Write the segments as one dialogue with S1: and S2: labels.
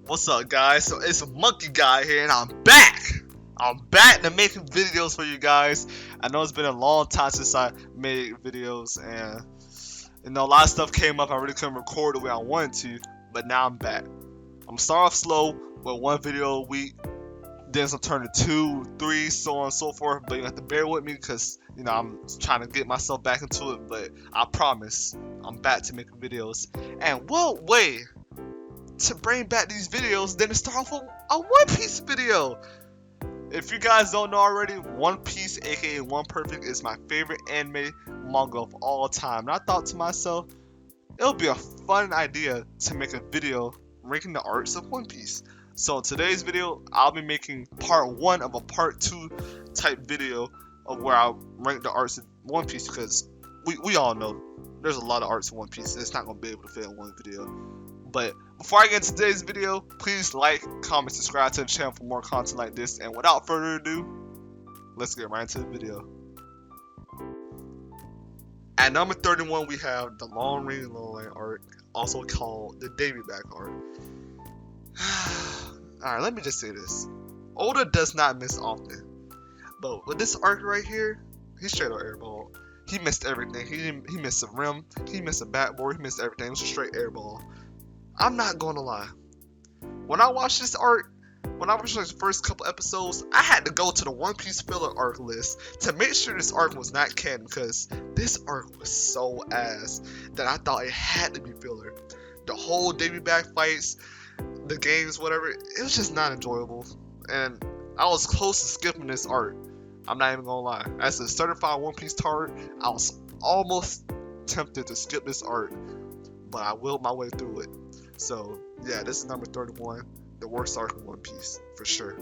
S1: What's up, guys? So it's Monkey Guy here, and I'm back. I'm back to making videos for you guys. I know it's been a long time since I made videos, and a lot of stuff came up. I really couldn't record the way I wanted to, but now I'm back. I'm start off slow with one video a week, then some turn to 2, 3, so on and so forth. But you have to bear with me because I'm trying to get myself back into it. But I promise I'm back to making videos. And what way to bring back these videos than to start off with a One Piece video? If you guys don't know already, One Piece, aka One Perfect, is my favorite anime manga of all time. And I thought to myself, it'll be a fun idea to make a video ranking the arcs of One Piece. So in today's video, I'll be making part 1 of a part 2 type video of where I'll rank the arcs of One Piece, because we all know there's a lot of arcs of One Piece. It's not going to be able to fit in one video. But before I get into today's video, please like, comment, subscribe to the channel for more content like this. And without further ado, let's get right into the video. At number 31, we have the Long Ring Lowland arc, also called the Davy Back arc. Alright, let me just say this. Oda does not miss often. But with this arc right here, he straight up airball. He missed everything. He missed a rim, he missed a backboard, he missed everything. It was a straight airball. I'm not gonna lie. When I watched this arc, when I watched the first couple episodes, I had to go to the One Piece filler arc list to make sure this arc was not canon, because this arc was so ass that I thought it had to be filler. The whole Davy Back fights, the games, whatever, it was just not enjoyable. And I was close to skipping this arc. I'm not even gonna lie. As a certified One Piece tard, I was almost tempted to skip this arc, but I willed my way through it. So yeah, this is number 31, the worst arc in One Piece for sure.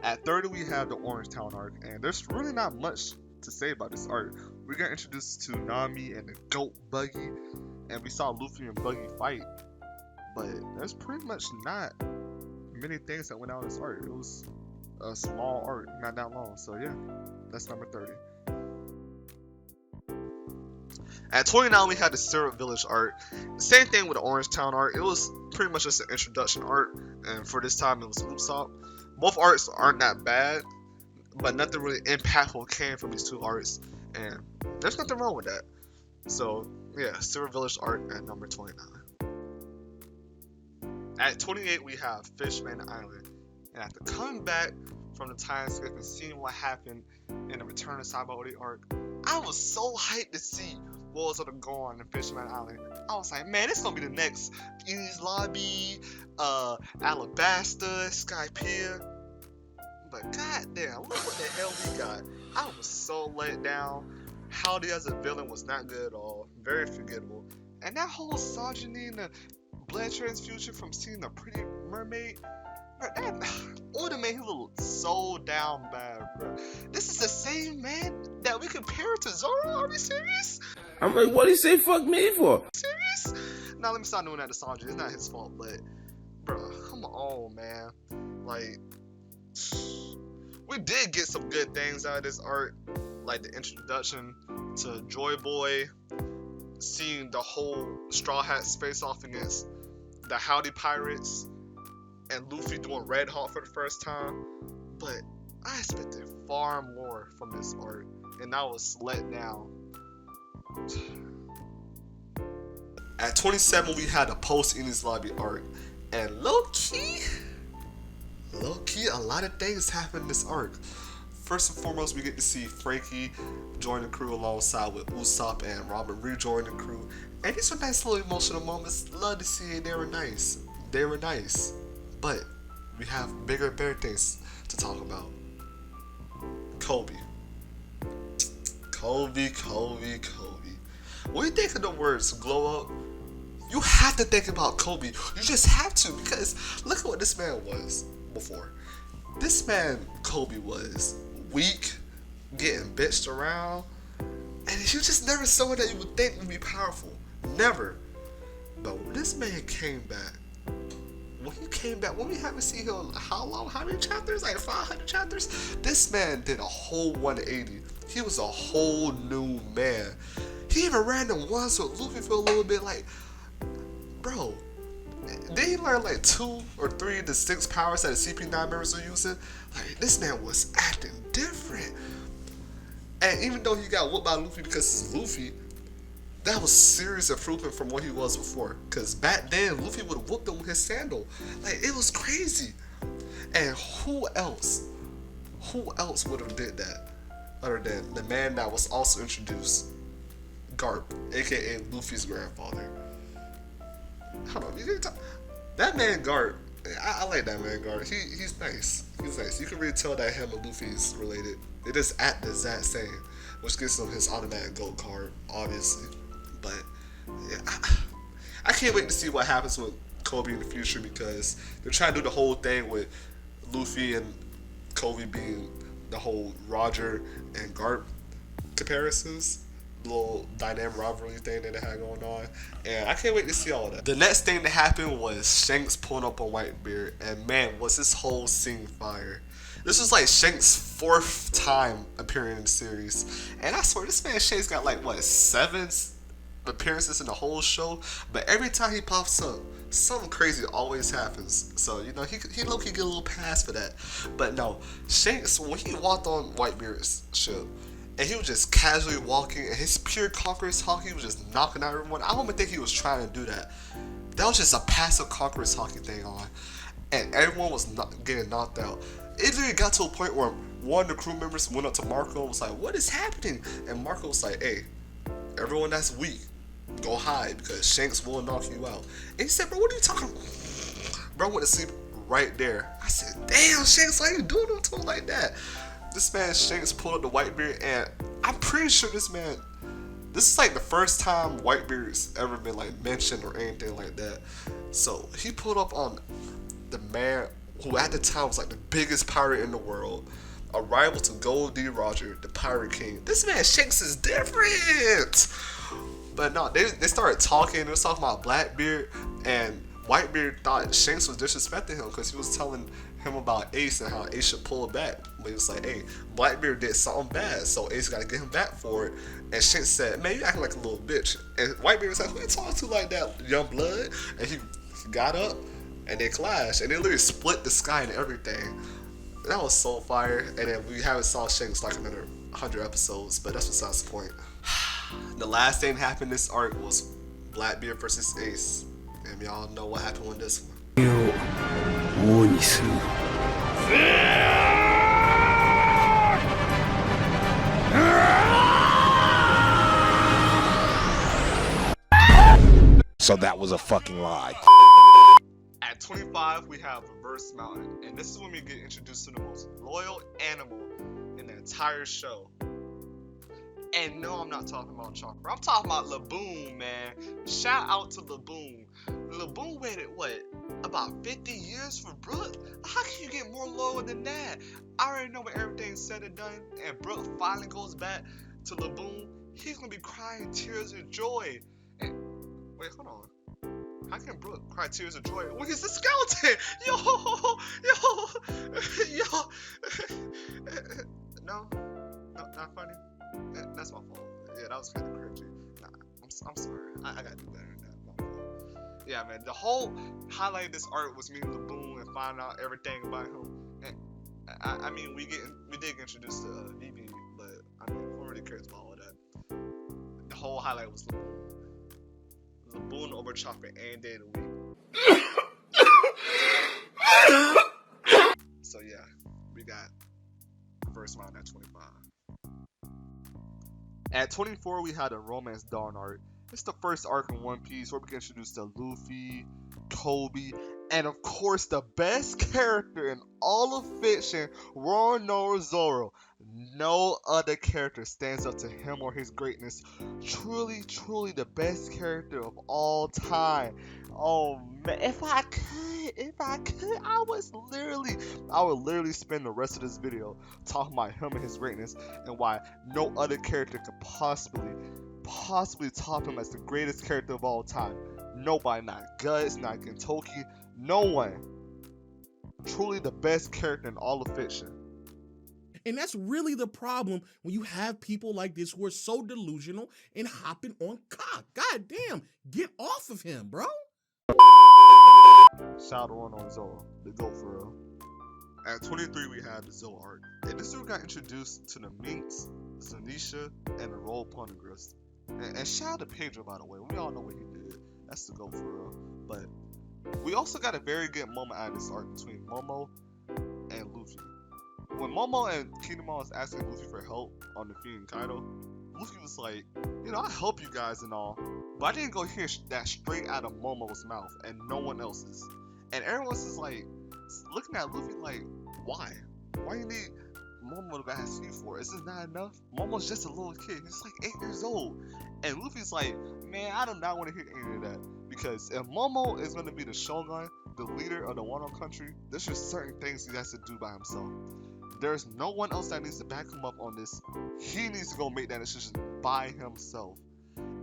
S1: At 30, we have the Orange Town arc, and there's really not much to say about this arc. We got introduced to Nami and the goat Buggy, and we saw Luffy and Buggy fight, but there's pretty much not many things that went out in this arc. It was a small arc, not that long. So yeah, that's number 30. At 29, we had the Syrup Village arc. Same thing with the Orange Town arc. It was pretty much just an introduction arc, and for this time it was Usopp. Both arcs aren't that bad, but nothing really impactful came from these two arcs, and there's nothing wrong with that. So yeah, Syrup Village arc at number 29. At 28, we have Fishman Island, and after coming back from the time skip and seeing what happened in the Return of Sabaody arc, I was so hyped to see what was gonna go on in Fishman Island. I was like, man, this gonna be the next Enies Lobby, Alabasta, Skypiea. But goddamn, look what the hell we got. I was so let down. Howdy as a villain was not good at all. Very forgettable. And that whole Sanji needing the blood transfusion from seeing the pretty mermaid, bro, that Oda made him look so down bad, bro. This is the same man that we compare to Zoro? Are we serious?
S2: I'm like, what do you say fuck me for?
S1: Serious? Now let me stop doing that to Sanji. It's not his fault, but bro, come on, man. Like, we did get some good things out of this arc, like the introduction to Joy Boy, seeing the whole Straw Hats face off against the Howdy Pirates, and Luffy doing Red Hawk for the first time. But I expected far more from this arc, and I was let down. At 27, we had a post Enies Lobby arc, and low-key, a lot of things happened in this arc. First and foremost, we get to see Frankie join the crew alongside with Usopp and Robin rejoin the crew, and these were nice little emotional moments. Love to see it. They were nice. But we have bigger and better things to talk about. Koby. When you think of the words glow up, you have to think about Koby. You just have to, because look at what this man was before. This man, Koby, was weak, getting bitched around, and you just never saw that you would think would be powerful. Never. But when this man came back, when we haven't seen him how many chapters? Like 500 chapters? This man did a whole 180. He was a whole new man. He even ran the ones with Luffy for a little bit. Like, bro,
S3: Did he learn like 2 or 3 of the 6 powers that the CP9 members were using? Like, this man was acting different. And even though he got whooped by Luffy because it's Luffy, that was serious improvement from what he was before. Because back then, Luffy would have whooped him with his sandal. Like, it was crazy. And who else would have did that other than the man that was also introduced, Garp, aka Luffy's grandfather? Hold on, you didn't talk. That man Garp, I like that man Garp. He's nice. He's nice. You can really tell that him and Luffy's related. They just act the exact same, which gives him his automatic gold card, obviously. But yeah, I can't wait to see what happens with Kobe in the future, because they're trying to do the whole thing with Luffy and Kobe being the whole Roger and Garp comparisons, little dynamic rivalry thing that they had going on, and I can't wait to see all that. The next thing that happened was Shanks pulling up on Whitebeard, and man, was this whole scene fire. This was like Shanks' 4th time appearing in the series, and I swear this man Shanks got like what, 7 appearances in the whole show, but every time he pops up, something crazy always happens. So, you know, he low-key get a little pass for that. But no, Shanks, when he walked on Whitebeard's ship, and he was just casually walking, and his pure Conqueror's Haki was just knocking out everyone. I don't even think he was trying to do that. That was just a passive Conqueror's Haki thing on, and everyone was getting knocked out. It literally got to a point where one of the crew members went up to Marco and was like, "What is happening?" And Marco was like, "Hey, everyone that's weak, go hide, because Shanks will knock you out." And he said, "Bro, what are you talking about?" Bro went to sleep right there. I said, "Damn, Shanks, why you doing it to him like that?" This man Shanks pulled up the Whitebeard, and I'm pretty sure this is like the first time Whitebeard's ever been like mentioned or anything like that. So he pulled up on the man who at the time was like the biggest pirate in the world, a rival to Gold D. Roger, the Pirate King. This man Shanks is different. But no, they started talking. They was talking about Blackbeard, and Whitebeard thought Shanks was disrespecting him because he was telling him about Ace and how Ace should pull back. But he was like, "Hey, Blackbeard did something bad, so Ace got to get him back for it." And Shanks said, "Man, you acting like a little bitch." And Whitebeard was like, "Who you talking to like that, young blood?" And he got up, and they clashed, and they literally split the sky and everything. That was so fire. And then we haven't saw Shanks like another 100 episodes, but that's besides the point. The last thing happened this arc was Blackbeard versus Ace, and y'all know what happened with this one.
S4: So that was a fucking lie.
S1: At 25, we have Reverse Mountain, and this is when we get introduced to the most loyal animal in the entire show. And no, I'm not talking about Chopper. I'm talking about Laboon, man. Shout out to Laboon. Laboon waited, what, about 50 years for Brook? How can you get more loyal than that? I already know when everything's said and done, and Brook finally goes back to Laboon, he's gonna be crying tears of joy. And, wait, hold on. How can Brook cry tears of joy when he's a skeleton? No, not funny. That's my fault. Yeah, that was kind of cringy. Nah, I'm sorry. I gotta do better than that. My fault. Yeah, man. The whole highlight of this art was meeting Laboon and finding out everything about him. And I mean, we did get introduced to VB, but I mean, who really cares about all that? The whole highlight was Laboon. Laboon over Chopper any day of the week. So yeah, we got Reverse Mountain at 25. At 24, we had a Romance Dawn arc. It's the first arc in One Piece where we get introduced to Luffy, Kobe, and of course the best character in all of fiction, Roronoa Zoro. No other character stands up to him or his greatness. Truly, truly the best character of all time. Oh man, if I could, I would literally spend the rest of this video talking about him and his greatness and why no other character could possibly top him as the greatest character of all time. Nobody, not Guts, not Gintoki, no one. Truly the best character in all of fiction.
S5: And that's really the problem when you have people like this who are so delusional and hopping on cock. God damn, get off of him, bro.
S1: Shout out to Wano and Zoro. They go for real. At 23, we had the Zoro arc. And this dude got introduced to the Minks, Zanisha, and the Roll Poneglyphs. And shout out to Pedro, by the way. We all know what he did. That's the go for real. But we also got a very good moment out of this arc between Momo and Luffy. When Momo and Kinemon was asking Luffy for help on defeating Kaido, Luffy was like, you know, I'll help you guys and all, but I didn't go hear that straight out of Momo's mouth and no one else's. And everyone's just like, looking at Luffy like, why? Why you need Momo to ask you for? Is this not enough? Momo's just a little kid. He's like 8 years old. And Luffy's like, man, I do not want to hear any of that. Because if Momo is going to be the Shogun, the leader of the Wano country, there's just certain things he has to do by himself. There's no one else that needs to back him up on this. He needs to go make that decision by himself.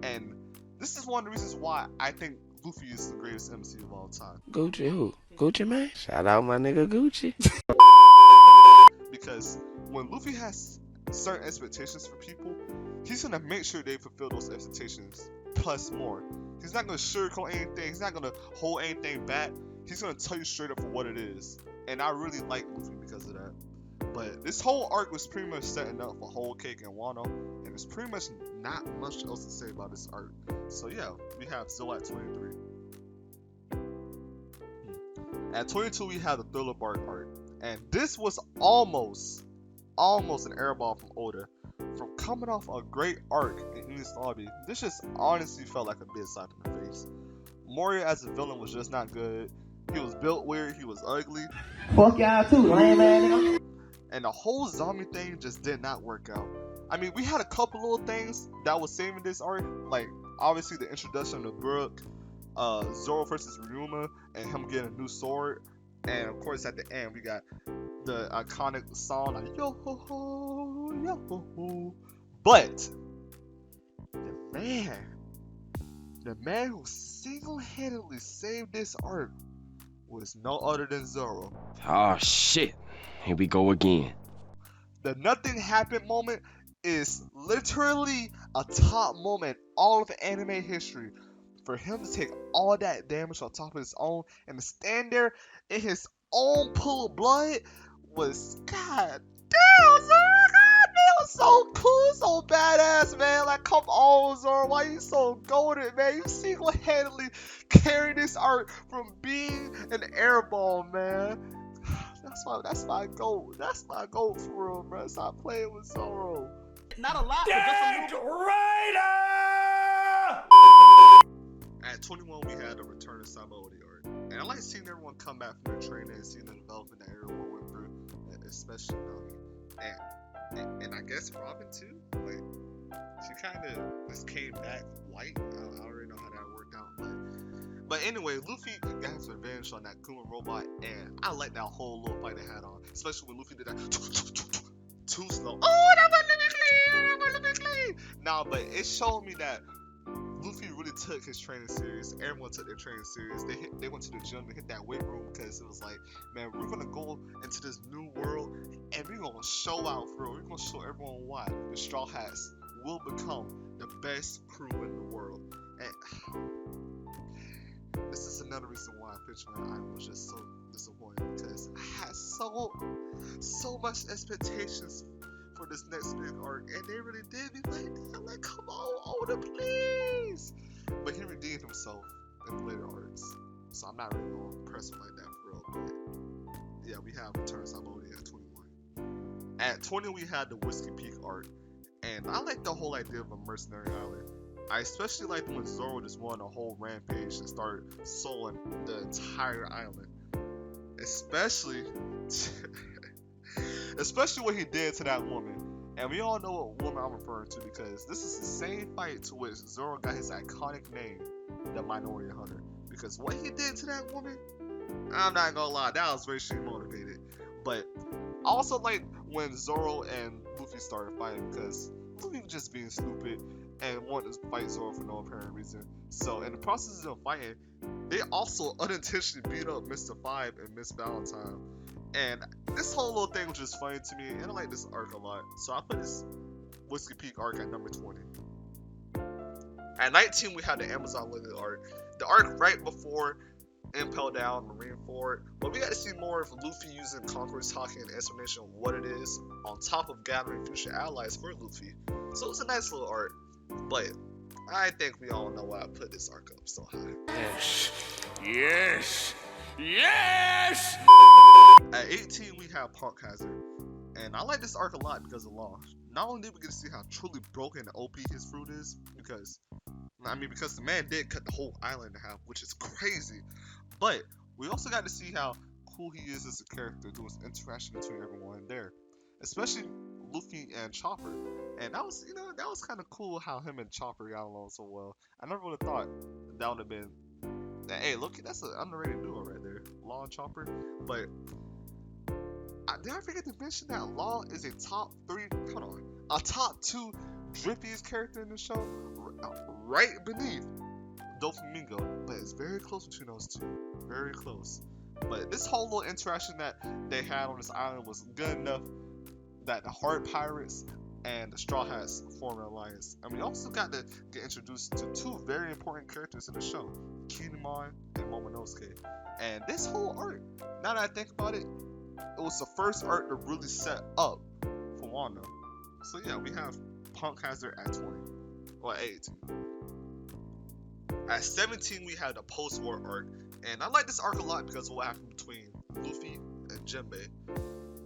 S1: And this is one of the reasons why I think Luffy is the greatest MC of all time.
S2: Gucci who? Gucci man? Shout out my nigga Gucci.
S1: Because when Luffy has certain expectations for people, he's gonna make sure they fulfill those expectations plus more. He's not gonna sugarcoat anything. He's not gonna hold anything back. He's gonna tell you straight up for what it is. And I really like Luffy because of that. But this whole arc was pretty much setting up for Whole Cake and Wano, and there's pretty much not much else to say about this arc. So yeah, we have Zoro at 23. At 22, we have the Thriller Bark arc, and this was almost an airball from Oda. From coming off a great arc in Enies Lobby, this just honestly felt like a bit slap in the face. Moria as a villain was just not good. He was built weird, he was ugly.
S6: Fuck y'all too, lame man nigga.
S1: And the whole zombie thing just did not work out. I mean, we had a couple little things that was saving this arc, like obviously the introduction of Brook, Zoro versus Ryuma, and him getting a new sword, and of course at the end we got the iconic song like yo ho ho yo ho ho. But the man who single-handedly saved this arc was no other than Zoro.
S7: Oh shit. Here we go again.
S1: The nothing happened moment is literally a top moment in all of anime history. For him to take all that damage on top of his own and to stand there in his own pool of blood was god damn, Zoro. God damn, was so cool, so badass, man. Like, come on, Zoro, why you so golden, man? You single-handedly carried this arc from being an airball, man. That's my goal. That's my goal for real, bro. Stop playing with Zoro.
S6: Not a lot, but just a little.
S1: At 21, we had the return of Sabaody arc. And I like seeing everyone come back from their training and seeing the development that everyone went through, especially Nami. And I guess Robin too. Like, she kind of just came back white. I already know how that worked out. But anyway, Luffy got his revenge on that Kuma robot, and I like that whole little fight they had on, especially when Luffy did that too slow. Oh, that wasn't me clean. Nah, but it showed me that Luffy really took his training serious. Everyone took their training serious. They went to the gym to hit that weight room because it was like, man, we're gonna go into this new world and we're gonna show out for real. We're gonna show everyone why the Straw Hats will become the best crew in the world. And this is another reason why Pitchman Island was just so disappointed, because I had so much expectations for this next big arc, and they really did me like, damn, like, come on, Oda, please. But he redeemed himself in the later arcs, so I'm not really going to press him like that for real. But yeah, we have Return Sabaody at 21. At 20, we had the Whiskey Peak arc, and I like the whole idea of a mercenary island. I especially liked when Zoro just went on a whole rampage and started soloing the entire island. Especially what he did to that woman. And we all know what woman I'm referring to, because this is the same fight to which Zoro got his iconic name, the Minority Hunter. Because what he did to that woman, I'm not gonna lie, that was racially motivated. But I also like when Zoro and Luffy started fighting, because Luffy was just being stupid and wanted to fight Zoro for no apparent reason. So in the process of them fighting, they also unintentionally beat up Mr. Five and Miss Valentine. And this whole little thing was just funny to me, and I like this arc a lot. So I put this Whiskey Peak arc at number 20. At 19, we had the Amazon Lily arc. The arc right before Impel Down, Marineford. But we got to see more of Luffy using Conqueror's Haki and explanation of what it is, on top of gathering future allies for Luffy. So it's a nice little arc, but I think we all know why I put this arc up so high.
S4: Yes! Yes!
S1: At 18, we have Punk Hazard, and I like this arc a lot because of Law. Not only did we get to see how truly broken and OP his fruit is, because the man did cut the whole island in half, which is crazy, but we also got to see how cool he is as a character, doing interaction between everyone there, especially Luffy and Chopper. And that was, that was kind of cool how him and Chopper got along so well. I never would have thought that would have been. Hey, look, that's an underrated duo right there, Law and Chopper. But did I forget to mention that Law is a top 2 drippiest character in the show, right beneath Doflamingo. But it's very close between those two, very close. But this whole little interaction that they had on this island was good enough that the Hard Pirates and the Straw Hats form an alliance. And we also got to get introduced to 2 very important characters in the show, Kinemon and Momonosuke. And this whole arc, now that I think about it, it was the first arc to really set up for Wano. So yeah, we have Punk Hazard at 20, or 18. At 17, we had the post-war arc, and I like this arc a lot because of what happened between Luffy and Jinbei.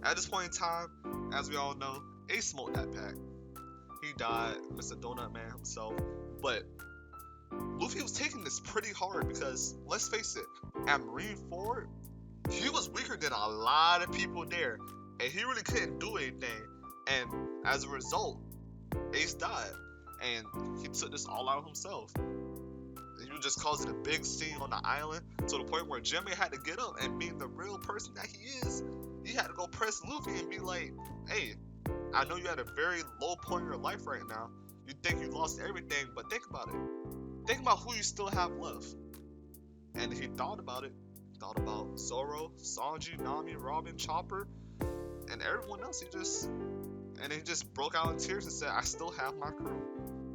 S1: At this point in time, as we all know, Ace smoked that pack. He died, Mr. Donut Man himself. But Luffy was taking this pretty hard because, let's face it, at Marineford, he was weaker than a lot of people there. And he really couldn't do anything. And as a result, Ace died. And he took this all out himself. He was just causing a big scene on the island to the point where Jinbei had to get up and being the real person that he is, he had to go press Luffy and be like, hey, I know you're at a very low point in your life right now. You think you lost everything, but think about it. Think about who you still have left. And he thought about it. Thought about Zoro, Sanji, Nami, Robin, Chopper, and everyone else. He just broke out in tears and said, I still have my crew.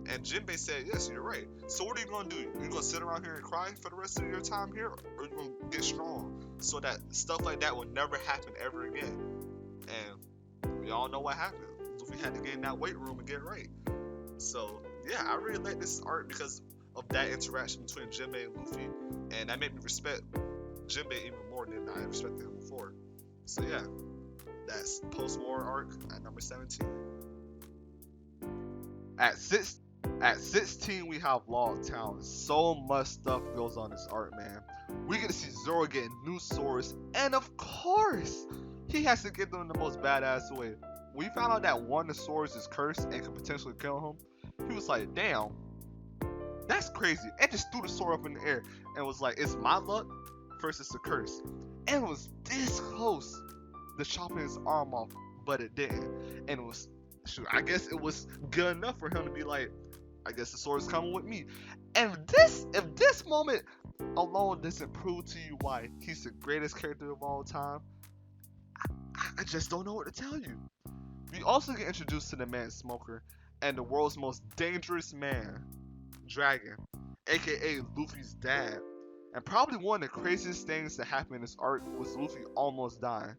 S1: And Jinbei said, yes, you're right. So what are you going to do? Are you going to sit around here and cry for the rest of your time here? Or are you going to get strong so that stuff like that will never happen ever again? And we all know what happened. Luffy had to get in that weight room and get right. So, yeah, I really like this art because of that interaction between Jinbei and Luffy. And that made me respect Jinbei even more than I respected him before. So, yeah, that's post-war arc at number 17. At 16, we have Law of Talon. So much stuff goes on this arc, man. We get to see Zoro getting new swords, and of course, he has to get them in the most badass way. When he found out that one of the swords is cursed and could potentially kill him, he was like, damn, that's crazy. And just threw the sword up in the air and was like, it's my luck versus the curse. And it was this close to chopping his arm off, but it didn't. And it was, shoot, I guess it was good enough for him to be like, I guess the sword is coming with me. And if this moment alone doesn't prove to you why he's the greatest character of all time, I just don't know what to tell you. We also get introduced to the man Smoker and the world's most dangerous man, Dragon, aka Luffy's dad. And probably one of the craziest things that happened in this arc was Luffy almost dying.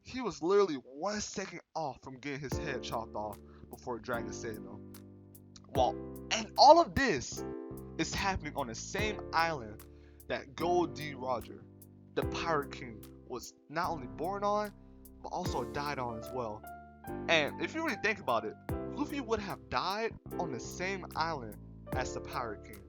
S1: He was literally 1 second off from getting his head chopped off before Dragon said no. Well, and all of this is happening on the same island that Gold D. Roger, the Pirate King, was not only born on, but also died on as well. And if you really think about it, Luffy would have died on the same island as the Pirate King.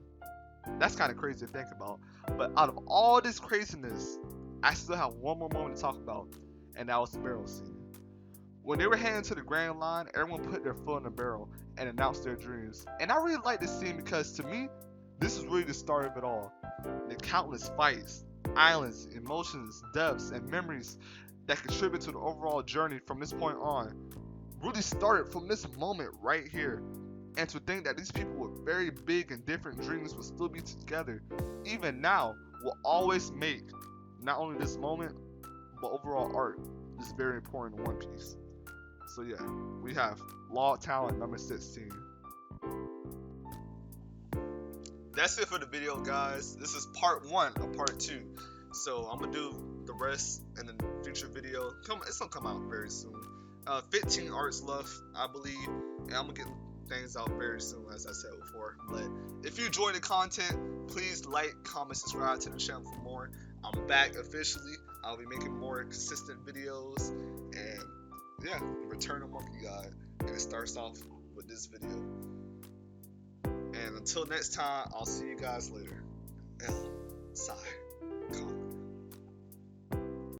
S1: That's kind of crazy to think about. But out of all this craziness, I still have one more moment to talk about, and that was the barrel scene. When they were heading to the Grand Line, everyone put their foot in the barrel and announced their dreams. And I really like this scene because to me, this is really the start of it all. The countless fights, islands, emotions, depths, and memories that contribute to the overall journey from this point on really started from this moment right here. And to think that these people with very big and different dreams will still be together, even now, will always make not only this moment, but overall art is very important in One Piece. So yeah, we have Law of Talon number 16. That's it for the video, guys. This is part 1 of part 2. So I'm gonna do the rest in the future video. It's gonna come out very soon. 15 arts left, I believe, and I'm gonna get things out very soon, as I said before. But if you enjoy the content, please like, comment, subscribe to the channel for more. I'm back officially. I'll be making more consistent videos, and yeah, the Return of Monkey Guy, and it starts off with this video. And until next time, I'll see you guys later. Sorry.